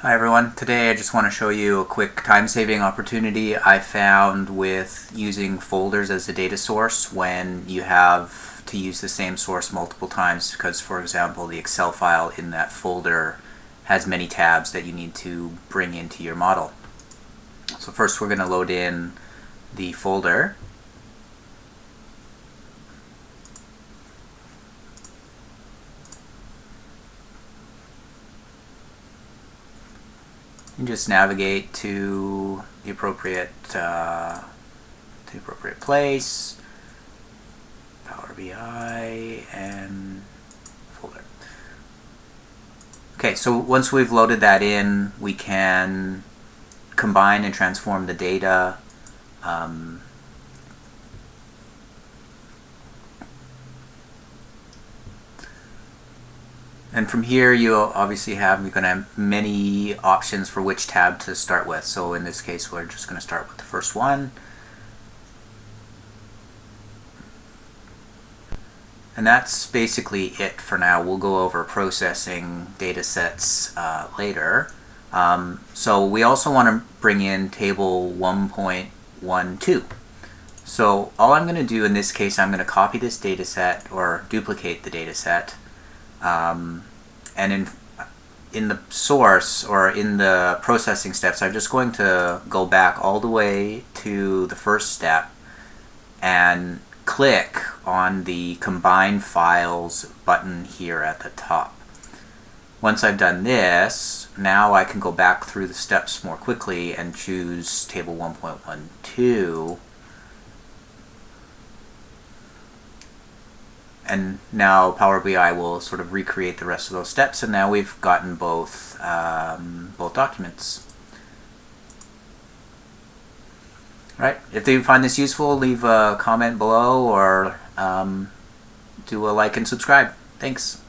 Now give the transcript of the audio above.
Hi everyone, today I just want to show you a quick time-saving opportunity I found with using folders as a data source when you have to use the same source multiple times because, for example, the Excel file in that folder has many tabs that you need to bring into your model. So first we're going to load in the folder. And just navigate to the appropriate place, Power BI, and folder. Okay, so once we've loaded that in, we can combine and transform the data. And from here, you're going to have many options for which tab to start with. So in this case, we're just going to start with the first one. And that's basically it for now. We'll go over processing data sets later. So we also want to bring in table 1.12. So all I'm going to do in this case, I'm going to copy this data set or duplicate the data set. And in the source or in the processing steps, I'm just going to go back all the way to the first step and click on the Combine Files button here at the top. Once I've done this, now I can go back through the steps more quickly and choose table 1.12. And now Power BI will sort of recreate the rest of those steps, and now we've gotten both documents. All right. If you find this useful, leave a comment below or do a like and subscribe. Thanks.